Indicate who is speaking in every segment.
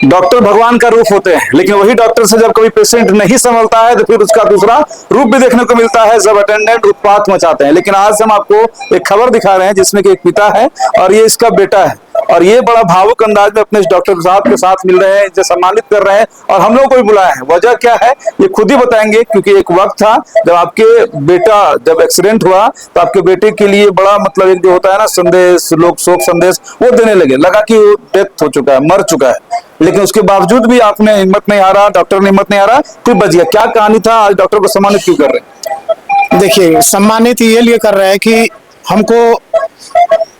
Speaker 1: Doctor भगवान का रूप होते हैं, लेकिन वही डॉक्टर से जब कभी पेशेंट नहीं संभलता है तो फिर उसका दूसरा रूप भी देखने को मिलता है, जब अटेंडेंट उत्पात मचाते हैं। लेकिन आज हम आपको एक खबर दिखा रहे हैं जिसमें कि एक पिता है और ये इसका बेटा है, और ये बड़ा भावुक अंदाज में अपने डॉक्टर साहब के साथ मिल रहे हैं, इसे सम्मानित कर रहे हैं और हम लोगों को भी बुलाया है। वजह क्या है ये खुद ही बताएंगे, क्योंकि एक वक्त था जब आपके बेटा जब एक्सीडेंट हुआ तो आपके बेटे के लिए बड़ा मतलब एक जो होता है ना संदेश, लोग शोक संदेश वो देने लगे, लगा कि वो डेथ हो चुका है, मर चुका है, लेकिन उसके बावजूद भी आपने हिम्मत नहीं हारा, डॉक्टर ने हिम्मत नहीं हारा, फिर बच गया। क्या कहानी था, आज डॉक्टर को सम्मानित क्यों कर रहे हैं?
Speaker 2: देखिए, सम्मानित ये लिए कर रहे हैं कि हमको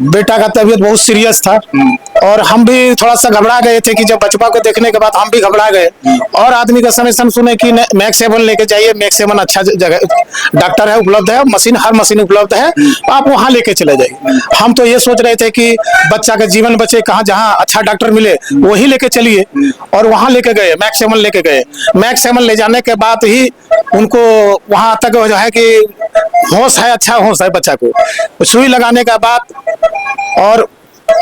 Speaker 2: बेटा का तबीयत बहुत सीरियस था और हम भी थोड़ा सा घबरा गए थे कि जब बचपा को देखने के बाद हम भी घबरा गए। और आदमी का सजेशन सुने कि मैक्स 7 लेके जाइए, मैक्स 7 अच्छा जगह डॉक्टर है, उपलब्ध है, मशीन हर मशीन उपलब्ध है, आप वहाँ लेके चले जाइए। हम तो ये सोच रहे थे कि बच्चा का जीवन बचे, कहाँ जहाँ अच्छा डॉक्टर मिले वही लेके चलिए, और वहाँ लेके गए, मैक्स 7 लेके गए। मैक्स 7 ले जाने के बाद ही उनको वहाँ तक जो है कि होश है, अच्छा होश है बच्चा को। सुई लगाने के बाद और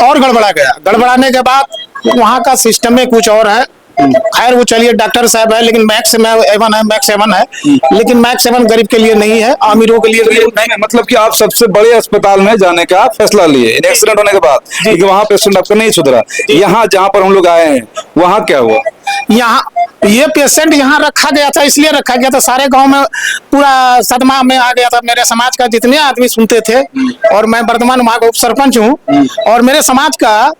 Speaker 2: गड़बड़ा गया। गड़बड़ाने के बाद वहाँ का सिस्टम में कुछ और है। खैर वो चलिए डॉक्टर साहब है, लेकिन मैक्स 7 है, मैक्स 7 है, लेकिन मैक्स 7 गरीब के लिए नहीं है, अमीरों के लिए
Speaker 1: नहीं, मतलब कि आप सबसे बड़े अस्पताल में जाने का फैसला लिए एक्सीडेंट होने के बाद, क्योंकि वहाँ पेशेंट आपका नहीं सुधरा। यहाँ जहाँ पर हम लोग आए हैं वहाँ क्या हुआ?
Speaker 2: यहाँ ये पेशेंट यहाँ रखा गया था, इसलिए रखा गया था, सारे गांव में पूरा सदमा में आ गया था। मेरे समाज का जितने आदमी सुनते थे, और मैं वर्तमान वहाँ का उप सरपंच हूँ, और मेरे समाज का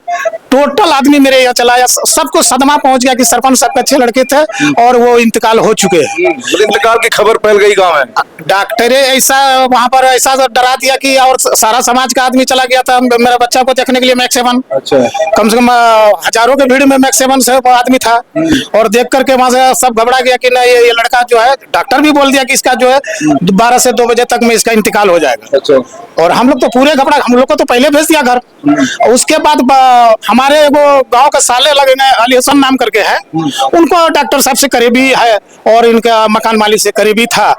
Speaker 2: टोटल आदमी मेरे यहाँ चला, सबको सदमा पहुंच गया कि सरपंच साहब के अच्छे लड़के थे और वो इंतकाल हो चुके हैं।
Speaker 1: इंतकाल की खबर फैल गई गाँव में।
Speaker 2: डॉक्टर ऐसा वहाँ पर ऐसा डरा दिया कि, और सारा समाज का आदमी चला गया था मेरा बच्चा को देखने के लिए मैक्स 7।
Speaker 1: अच्छा।
Speaker 2: कम से कम हजारों के भीड़ में मैक्स 7 से आदमी था, और देख करके वहां से सब घबरा गया कि नहीं ये लड़का जो है, डॉक्टर भी बोल दिया कि इसका जो है 12 से 2 बजे तक में इसका इंतकाल हो जाएगा।
Speaker 1: अच्छा।
Speaker 2: और हम लोग तो पूरे घबरा, हम लोग को तो पहले भेज दिया घर। उसके बाद हमारे वो गांव का साले लगे अली हसन नाम करके है, उनको डॉक्टर साहब से करीबी है और इनका मकान मालिक से करीबी था,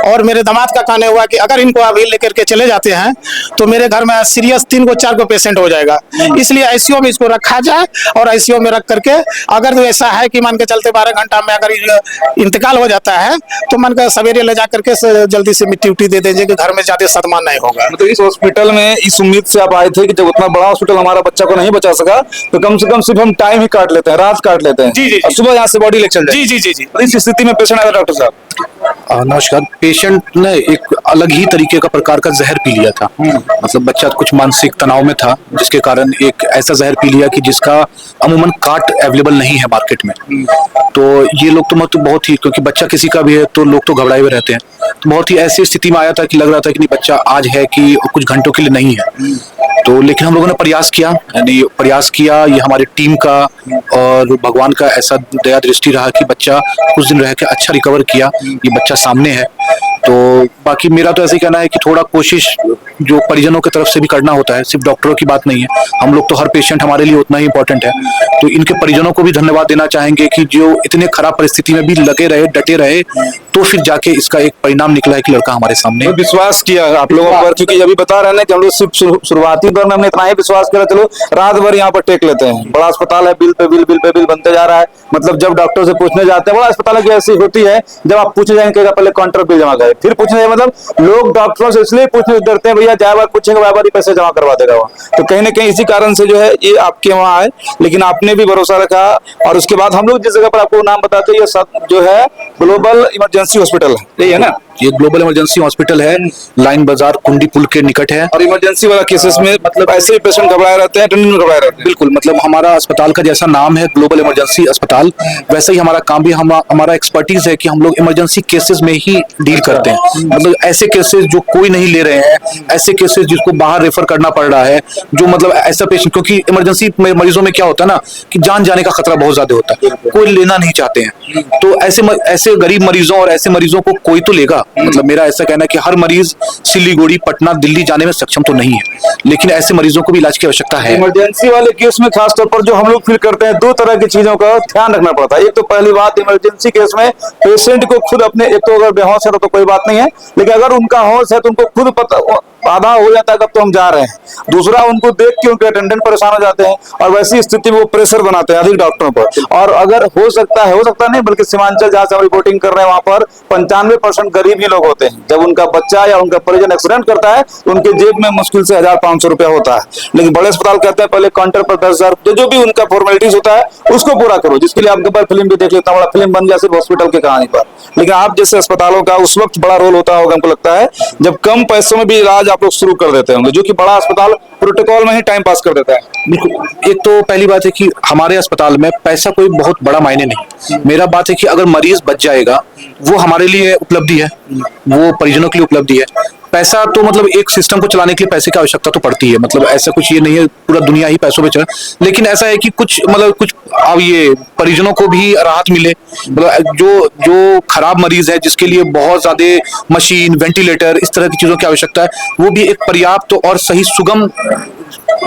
Speaker 2: और मेरे दामाद का कहने हुआ कि अगर इनको अभी लेकर के चले जाते हैं तो मेरे घर में सीरियस 3-4 को पेशेंट हो जाएगा, इसलिए आईसीयू में इसको रखा जाए, और आईसीयू में रख करके अगर तो ऐसा है कि मान के चलते 12 घंटा में अगर इंतकाल हो जाता है तो मान के सवेरे ले जा करके जल्दी से मिट्टी उट्टी दे दीजिए कि घर में ज्यादा सदमा नहीं होगा।
Speaker 1: तो इस हॉस्पिटल में इस उम्मीद से आप आए थे कि जब उतना बड़ा हॉस्पिटल हमारा बच्चा को नहीं बचा सका तो कम से कम सिर्फ हम टाइम ही काट लेते हैं, रात काट लेते हैं,
Speaker 2: जी,
Speaker 1: और सुबह यहाँ से बॉडी लेके चल जाए।
Speaker 2: जी जी जी।
Speaker 1: इस स्थिति में पेशेंट आया डॉक्टर साहब।
Speaker 3: नमस्कार। पेशेंट ने एक अलग ही तरीके का प्रकार का जहर पी लिया था। मतलब बच्चा कुछ मानसिक तनाव में था, जिसके कारण एक ऐसा जहर पी लिया कि जिसका अमूमन काट अवेलेबल नहीं है मार्केट में। तो ये लोग तो मतलब बहुत ही, क्योंकि बच्चा किसी का भी है तो लोग तो घबराए हुए रहते हैं, तो बहुत ही ऐसी स्थिति में आया था कि लग रहा था कि नहीं बच्चा आज है कि कुछ घंटों के लिए नहीं है। तो लेकिन हम लोगों ने प्रयास किया, यानी प्रयास किया, ये हमारी टीम का और भगवान का ऐसा दया दृष्टि रहा कि बच्चा कुछ दिन रह के अच्छा रिकवर किया। ये बच्चा सामने है। तो बाकी मेरा तो ऐसे ही कहना है कि थोड़ा कोशिश जो परिजनों की तरफ से भी करना होता है, सिर्फ डॉक्टरों की बात नहीं है, हम लोग तो हर पेशेंट हमारे लिए उतना ही इम्पोर्टेंट है। तो इनके परिजनों को भी धन्यवाद देना चाहेंगे कि जो इतने खराब परिस्थिति में भी लगे रहे, डटे रहे, तो फिर जाके इसका एक परिणाम निकला है कि लड़का हमारे सामने।
Speaker 1: तो विश्वास किया आप लोगों पर, क्योंकि अभी बता रहे हैं कि हम लोग सिर्फ शुरुआती दौर में हमने इतना ही विश्वास किया, चलो रात भर यहाँ पर टेक लेते हैं, बड़ा अस्पताल है, bill pay bill, bill pay bill बनते जा रहा है। मतलब जब डॉक्टर से पूछने जाते हैं, बड़ा अस्पताल की ऐसी होती है, जब आप पूछे जाएंगे पहले काउंटर बिल जमा करें, फिर पूछने, मतलब लोग डॉक्टरों से इसलिए पूछने से डरते हैं, भैया जाए बार पूछेंगे बार ही पैसे जमा करवा देगा वहाँ। तो कहीं ना कहीं इसी कारण से जो है ये आपके वहाँ आए, लेकिन आपने भी भरोसा रखा, और उसके बाद हम लोग जिस जगह पर आपको नाम बताते हैं, ये जो है ग्लोबल इमरजेंसी हॉस्पिटल है, यही है ना?
Speaker 3: ये ग्लोबल इमरजेंसी हॉस्पिटल है, लाइन बाजार कुंडी पुल के निकट है।
Speaker 1: और इमरजेंसी वाला केसेस में मतलब ऐसे ही पेशेंट घबराए रहते हैं, ठंडी में घबराए रहते हैं।
Speaker 3: बिल्कुल, मतलब हमारा अस्पताल का जैसा नाम है ग्लोबल इमरजेंसी अस्पताल, वैसे ही हमारा काम भी, हमारा एक्सपर्टीज है कि हम लोग इमरजेंसी केसेस में ही डील करते हैं। मतलब ऐसे केसेस जो कोई नहीं ले रहे हैं, ऐसे केसेस जिसको बाहर रेफर करना पड़ रहा है, जो मतलब ऐसा पेशेंट, क्योंकि इमरजेंसी मरीजों में क्या होता है ना कि जान जाने का खतरा बहुत ज्यादा होता है, कोई लेना नहीं चाहते हैं। तो ऐसे गरीब मरीजों और ऐसे मरीजों को कोई तो लेगा। मतलब मेरा ऐसा कहना है कि हर मरीज सिलीगुड़ी, पटना, दिल्ली जाने में सक्षम तो नहीं है, लेकिन ऐसे मरीजों को भी इलाज की आवश्यकता है।
Speaker 1: इमरजेंसी वाले केस में खासतौर पर जो हम लोग फील करते हैं, दो तरह की चीजों का ध्यान रखना पड़ता है। एक तो पहली बात, इमरजेंसी केस में पेशेंट को खुद अपने, एक तो अगर बेहोश है तो कोई बात नहीं है, लेकिन अगर उनका होश है तो उनको खुद पता आधा हो जाता है कब तो हम जा रहे हैं। दूसरा, उनको देख के उनके अटेंडेंट परेशान हो जाते हैं और वैसी स्थिति में वो प्रेशर बनाते हैं अधिक डॉक्टरों पर। और अगर हो सकता नहीं, बल्कि सीमांचल जहां से हम रिपोर्टिंग कर रहे हैं वहां पर 95% गरीब ही लोग होते हैं। जब उनका बच्चा या उनका परिजन एक्सीडेंट करता है तो उनके जेब में मुश्किल से 1500 रुपया होता है। लेकिन बड़े अस्पताल कहते हैं पहले काउंटर पर 10,000, जो भी उनका फॉर्मेलिटीज होता है उसको पूरा करो, जिसके लिए आपके पास फिल्म भी देख लेता, बड़ा फिल्म बन गया सिर्फ हॉस्पिटल की कहानी पर। लेकिन आप जैसे अस्पतालों का उस वक्त बड़ा रोल होता होगा, हमको लगता है, जब कम पैसों में भी इलाज आप लोग शुरू कर देते होंगे, जो कि बड़ा अस्पताल प्रोटोकॉल में ही टाइम पास कर देता है।
Speaker 3: बिल्कुल। एक तो पहली बात है कि हमारे अस्पताल में पैसा कोई बहुत बड़ा मायने नहीं। मेरा बात है कि अगर मरीज बच जाएगा वो हमारे लिए उपलब्धि है, वो परिजनों के लिए उपलब्धि है। पैसा तो मतलब एक सिस्टम को चलाने के लिए पैसे की आवश्यकता तो पड़ती है, मतलब ऐसा कुछ ये नहीं है पूरा दुनिया ही पैसों पे चला। लेकिन ऐसा है कि कुछ अब ये परिजनों को भी राहत मिले। मतलब जो खराब मरीज है जिसके लिए बहुत ज्यादा मशीन, वेंटिलेटर, इस तरह की चीजों की आवश्यकता है, वो भी एक पर्याप्त और सही सुगम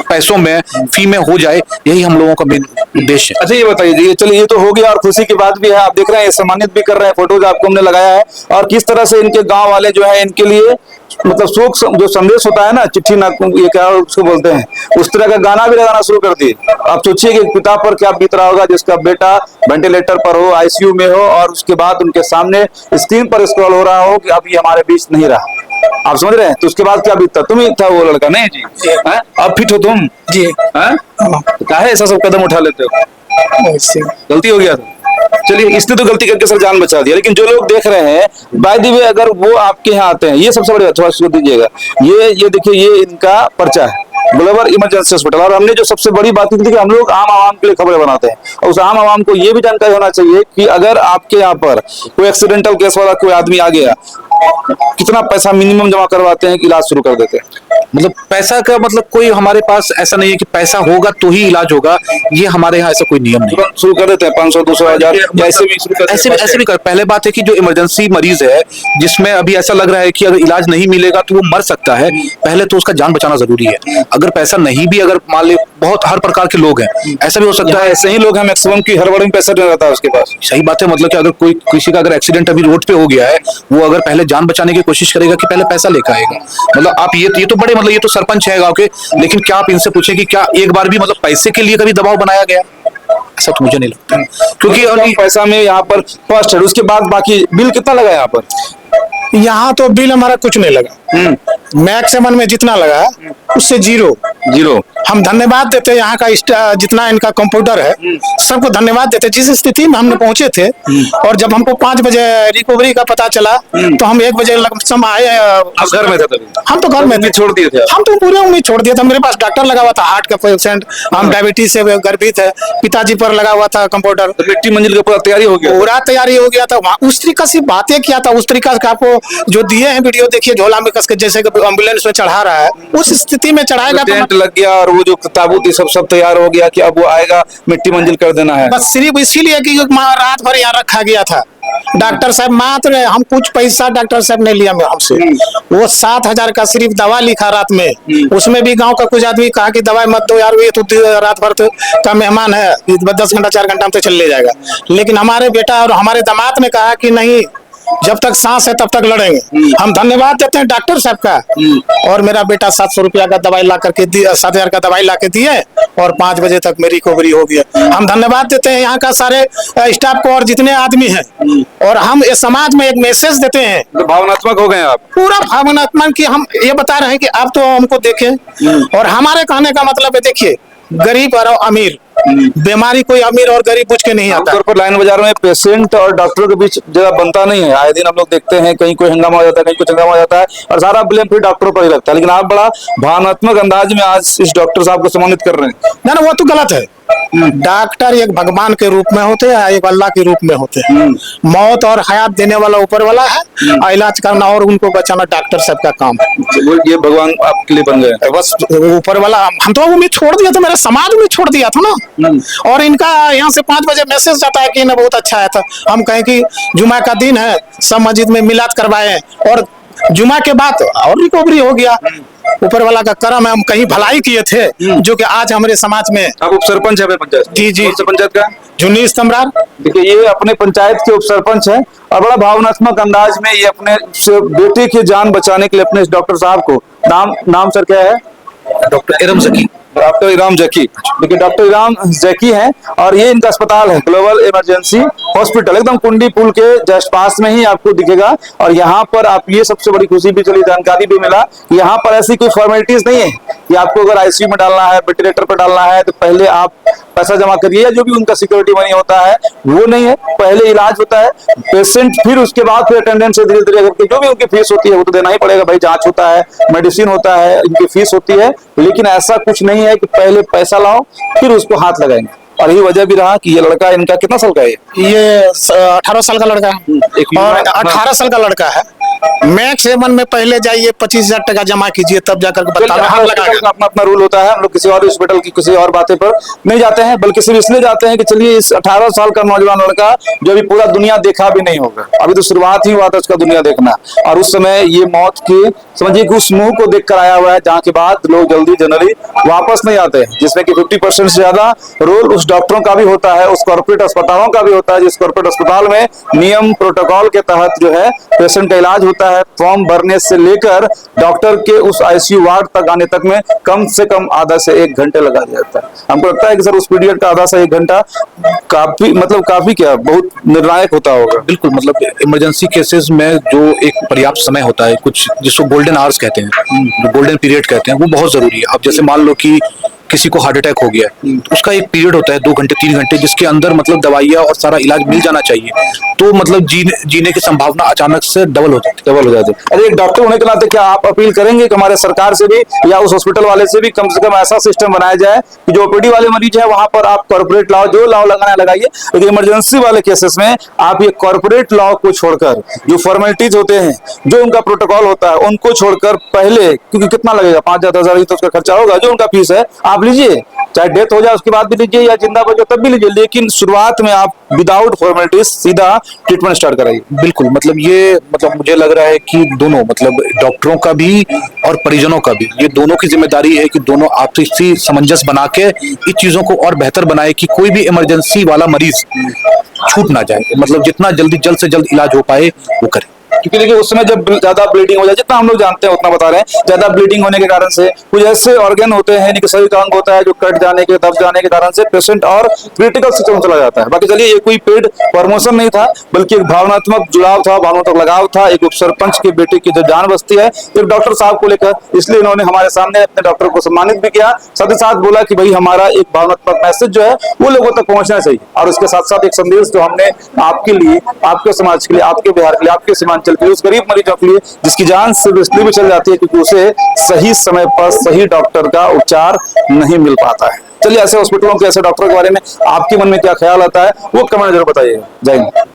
Speaker 3: पैसों में, फी में हो जाए, यही हम लोगों का मेन उद्देश्य है।
Speaker 1: अच्छा ये बताइए जी, चलिए ये तो हो गया और खुशी की बात भी है, आप देख रहे हैं सम्मानित भी कर रहे हैं, फोटोज आपको हमने लगाया है। और किस तरह से इनके गांव वाले जो है इनके लिए मतलब शोक जो संदेश होता है ना, चिट्ठी ना, ये क्या उसको बोलते हैं, उस तरह का गाना भी लगाना शुरू कर दिए। आप सोचिए कि पिता पर क्या बीत रहा होगा जिसका बेटा वेंटिलेटर पर हो, आईसीयू में हो, और उसके बाद उनके सामने स्क्रीन पर स्क्रॉल हो रहा हो कि अब ये हमारे बीच नहीं रहा। आप समझ रहे हैं? तो उसके बाद क्या बीतता? तुम ही था वो लड़का, नहीं जी? अब फिट हो तुम
Speaker 2: जी।
Speaker 1: काहे ऐसा सब कदम उठा लेते हो? गलती हो गया था, चलिए इसने तो गलती करके सर जान बचा दिया। लेकिन जो लोग देख रहे हैं, बाय द वे, अगर वो आपके यहाँ आते हैं, ये सबसे बड़ी थोड़ा सा दीजिएगा, ये देखिए, ये इनका पर्चा है, ग्लोबल इमरजेंसी हॉस्पिटल। और हमने जो सबसे बड़ी बात की थी कि हम लोग आम आवाम के लिए खबरें बनाते हैं, और उस आम आवाम को ये भी जानकारी होना चाहिए कि अगर आपके यहाँ पर कोई एक्सीडेंटल केस वाला कोई आदमी आ गया, कितना पैसा मिनिमम जमा करवाते हैं कि इलाज शुरू कर देते हैं।
Speaker 3: मतलब पैसा का मतलब कोई हमारे पास ऐसा नहीं है कि पैसा होगा तो ही इलाज होगा, ये हमारे यहाँ ऐसा कोई नियम नहीं।
Speaker 1: शुरू कर देते हैं 500, 200, 1000, ऐसे भी शुरू करते हैं।
Speaker 3: ऐसे भी कर। पहले बात है कि जो इमरजेंसी मरीज है जिसमें अभी ऐसा लग रहा है कि अगर इलाज नहीं मिलेगा तो वो मर सकता है, पहले तो उसका जान बचाना जरूरी है। अगर पैसा नहीं भी, अगर मान ले बहुत हर प्रकार के लोग हैं, ऐसा भी हो सकता है,
Speaker 1: ऐसे ही लोग हैं मैक्सिमम की हर वर्ग में पैसा नहीं रहता है उसके पास।
Speaker 3: सही बात है। मतलब कि अगर कोई किसी का अगर एक्सीडेंट अभी रोड पे हो गया है, वो अगर पहले जान बचाने की कोशिश करेगा कि पहले पैसा लेकर आएगा। मतलब आप ये तो बड़े, मतलब ये तो सरपंच है गांव के, लेकिन क्या आप इनसे पूछे कि क्या एक बार भी मतलब पैसे के लिए कभी दबाव बनाया गया? ऐसा तो मुझे नहीं लगता, क्योंकि
Speaker 1: पैसा में यहाँ पर फर्स्ट है, उसके बाद बाकी बिल कितना लगा यहाँ पर?
Speaker 2: यहाँ तो बिल हमारा कुछ नहीं लगा, मैक्सिमम में जितना लगा उससे जीरो। हम धन्यवाद देते हैं यहाँ का जितना इनका कंप्यूटर है, सबको धन्यवाद देते हैं। जिस स्थिति में हमने पहुंचे थे, और जब हमको 5 बजे रिकवरी का पता चला तो हम 1 बजे लमसम आए।
Speaker 1: घर में थे तभी?
Speaker 2: हम तो घर में थे,
Speaker 1: छोड़ दिए थे?
Speaker 2: हम तो पूरे उम्मीद छोड़ दिया था। मेरे पास डॉक्टर लगा हुआ था, हार्ट का पेशेंट, हम डायबिटीज से गर्भित है, पिताजी पर लगा हुआ था कंप्यूटर।
Speaker 1: तो मिट्टी मंजिल का पूरा तैयारी हो गया?
Speaker 2: पूरा तैयारी हो गया था। वहाँ उस तरीका से बातें किया था, उस तरीका से आपको जो दिए हैं वीडियो देखिए, झोला में कस के जैसे एम्बुलेंस में चढ़ा रहा है, उस स्थिति में चढ़ाएगा।
Speaker 1: टेंट लग गया और वो जो ताबूत सब तैयार हो गया कि अब वो आएगा, मिट्टी मंजिल कर देना है।
Speaker 2: बस सिर्फ इसीलिए कि रात भर यहाँ रखा गया था। डॉक्टर साहब मात्र, हम कुछ पैसा डॉक्टर साहब ने लिया हमसे, वो 7,000 का सिर्फ दवा लिखा रात में। उसमें भी गांव का कुछ आदमी कहा कि दवाई मत दो यार, ये तो रात भर का मेहमान है, 10 घंटा 4 घंटा में तो चल ले जाएगा। लेकिन हमारे बेटा और हमारे दामाद ने कहा कि नहीं, जब तक सांस है तब तक लड़ेंगे। हम धन्यवाद देते हैं डॉक्टर साहब का। और मेरा बेटा 700 रुपया का दवाई ला करके दिया, 7,000 का दवाई ला के दिए, और 5 बजे तक मेरी रिकवरी हो गया। हम धन्यवाद देते हैं यहाँ का सारे स्टाफ को और जितने आदमी हैं। और हम इस समाज में एक मैसेज देते हैं।
Speaker 1: तो भावनात्मक हो गए आप?
Speaker 2: पूरा भावनात्मक कि हम ये बता रहे हैं कि आप तो हमको देखें। और हमारे कहने का मतलब है, देखिए, गरीब और अमीर, बीमारी कोई अमीर और गरीब पूछ के नहीं आता।
Speaker 1: आमतौर पर लाइन बाजार में पेशेंट और डॉक्टरों के बीच जगह बनता नहीं है। आए दिन हम लोग देखते हैं कहीं कोई हंगामा हो जाता है, कहीं कुछ हंगामा हो जाता है, और सारा ब्लेम फिर डॉक्टरों पर ही लगता है। लेकिन आप बड़ा भावनात्मक अंदाज में आज इस डॉक्टर साहब को सम्मानित कर रहे हैं।
Speaker 2: ना वो तो गलत है। डॉक्टर एक भगवान के रूप में होते हैं, एक अल्लाह के रूप में होते हैं। मौत और हयात देने वाला ऊपर वाला है, और इलाज करना और उनको बचाना डॉक्टर साहब का काम है।
Speaker 1: ये भगवान आपके लिए बन गए।
Speaker 2: बस ऊपर वाला, हम तो उम्मीद छोड़ दिया था, मेरा समाज में छोड़ दिया था ना। और इनका यहाँ से 5 बजे मैसेज जाता है कि इन्हें बहुत अच्छा है, था हम कहें कि जुमा का दिन है, सब मस्जिद में मिलाद करवाए, और जुमा के बाद और रिकवरी हो गया। ऊपर वाला का करम है, हम कहीं भलाई किए थे, जो कि आज हमारे समाज में।
Speaker 1: आप उप सरपंच है पंचायत?
Speaker 2: जी जी।
Speaker 1: कौन से पंचायत का?
Speaker 2: जुन्नी स्तम्भरार।
Speaker 1: देखिए, ये अपने पंचायत के उप सरपंच है और बड़ा भावनात्मक अंदाज में ये अपने बेटे की जान बचाने के लिए अपने इस डॉक्टर साहब को, नाम सर क्या है?
Speaker 3: डॉक्टर इरम जकी।
Speaker 1: डॉक्टर इराम जकी। देखिए, डॉक्टर इराम जकी हैं और ये इनका अस्पताल है, ग्लोबल इमरजेंसी हॉस्पिटल, एकदम कुंडी पुल के जस्ट पास में ही आपको दिखेगा। और यहाँ पर आप, ये सबसे बड़ी खुशी भी चली, जानकारी भी मिला, यहाँ पर ऐसी कोई फॉर्मेलिटीज नहीं है कि आपको अगर आईसीयू में डालना है, वेंटिलेटर पर डालना है, तो पहले आप पैसा जमा करिए, या जो भी उनका सिक्योरिटी मनी होता है वो नहीं है। पहले इलाज होता है पेशेंट, फिर उसके बाद फिर अटेंडेंट से धीरे धीरे करके जो भी उनकी फीस होती है वो तो देना ही पड़ेगा भाई। जांच होता है, मेडिसिन होता है, इनकी फीस होती है। लेकिन ऐसा कुछ नहीं है कि पहले पैसा लाओ फिर उसको हाथ लगाएंगे। और यही वजह भी रहा कि ये लड़का, इनका कितना साल का है?
Speaker 2: ये 18 साल का लड़का है और 18 साल का लड़का है। मैक्स हेवन में पहले जाइए, 25,000 टका जमा कीजिए, तब जाकर बताना।
Speaker 1: अपना अपना रूल होता है। हम लोग किसी और हॉस्पिटल की किसी और बातें पर नहीं जाते हैं, बल्कि सिर्फ इसलिए जाते हैं कि चलिए इस 18 साल का नौजवान लड़का जो अभी पूरा दुनिया देखा भी नहीं होगा, अभी तो शुरुआत ही हुआ था उसका दुनिया देखना, और उस समय ये मौत के, समझिए कि उस मुंह को देख कर आया हुआ है, जहाँ के बाद लोग जल्दी जनरली वापस नहीं आते हैं, जिसमें कि 50% से ज्यादा रोल उस डॉक्टरों का भी होता है, उस कॉर्पोरेट अस्पतालों का भी होता है, जिस कॉर्पोरेट अस्पताल में नियम प्रोटोकॉल के तहत जो है पेशेंट का इलाज होता है। फॉर्म भरने से लेकर डॉक्टर के उस आईसीयू वार्ड तक आने तक में कम से कम आधा से 1 घंटे लगा दिया जाता है। हमको लगता है कि सर उस पीरियड का आधा से 1 घंटा काफी क्या, बहुत निर्णायक होता होगा।
Speaker 3: बिल्कुल, मतलब इमरजेंसी केसेस में जो एक पर्याप्त समय होता है, कुछ जिसको गोल्डन आवर्स कहते हैं, गोल्डन पीरियड कहते हैं, वो बहुत जरूरी है। अब जैसे मान लो कि किसी को हार्ट अटैक हो गया है, उसका एक पीरियड होता है 2 घंटे 3 घंटे, जिसके अंदर मतलब दवाइयाँ और सारा इलाज मिल जाना चाहिए, तो मतलब जीने की संभावना अचानक से डबल हो जाती है।
Speaker 1: अरे एक डॉक्टर होने के नाते क्या आप अपील करेंगे कि हमारे सरकार से भी या उस हॉस्पिटल वाले से भी कम से कम ऐसा सिस्टम बनाया जाए कि जो ओपीडी वाले मरीज है वहां पर आप कॉर्पोरेट लॉ, जो लॉ लगाना लगाइए, लेकिन इमरजेंसी वाले केसेस में आप ये कॉर्पोरेट लॉ को छोड़कर, जो फॉर्मेलिटीज होते हैं, जो उनका प्रोटोकॉल होता है, उनको छोड़कर पहले, क्योंकि कितना लगेगा, 5,000-10,000 ही तो उसका खर्चा होगा, जो उनका फीस है आप लीजिए, चाहे डेथ हो जाए उसके बाद भी लीजिए या जिंदा बचो तब भी लीजिए, लेकिन शुरुआत में आप विदाउट फॉर्मेलिटीज सीधा ट्रीटमेंट स्टार्ट कराइए।
Speaker 3: बिल्कुल, मतलब ये, मतलब मुझे लग रहा है कि दोनों, मतलब डॉक्टरों का भी और परिजनों का भी, ये दोनों की जिम्मेदारी है कि दोनों आपसी सामंजस्य बना के इस चीजों को और बेहतर बनाए कि कोई भी इमरजेंसी वाला मरीज छूट ना जाए, मतलब जितना जल्द से जल्द इलाज हो पाए वो करें।
Speaker 1: क्योंकि देखिए उस समय जब ज्यादा ब्लीडिंग हो जाए, जितना हम लोग जानते हैं उतना बता रहे हैं, ज्यादा ब्लीडिंग होने के कारण से कुछ ऐसे ऑर्गन होते हैं, यानी शरीर का अंग होता है जो कट जाने के, दब जाने के कारण से पेशेंट और क्रिटिकल सिचुएशन चला जाता है। बाकी चलिए, ये कोई पेड प्रमोशन नहीं था, बल्कि एक भावनात्मक जुड़ाव था, भावनात्मक लगाव था, एक उप सरपंच के बेटे की जो जान बचती है एक डॉक्टर साहब को लेकर, इसलिए इन्होंने हमारे सामने अपने डॉक्टर को सम्मानित भी किया, साथ ही साथ बोला कि भाई हमारा एक भावनात्मक मैसेज जो है वो लोगों तक पहुंचना चाहिए, और उसके साथ साथ एक संदेश जो हमने आपके लिए, आपके समाज के लिए, आपके बिहार के लिए, आपके सीमांचल के लिए, उस गरीब मरीजों के लिए जिसकी जान सिर्फ इसलिए भी चल जाती है क्योंकि उसे सही समय पर सही डॉक्टर का उपचार नहीं मिल पाता है। चलिए, ऐसे हॉस्पिटलों के, ऐसे डॉक्टरों के बारे में आपके मन में क्या ख्याल आता है वो कमेंट जरूर बताइएगा। जय हिंद।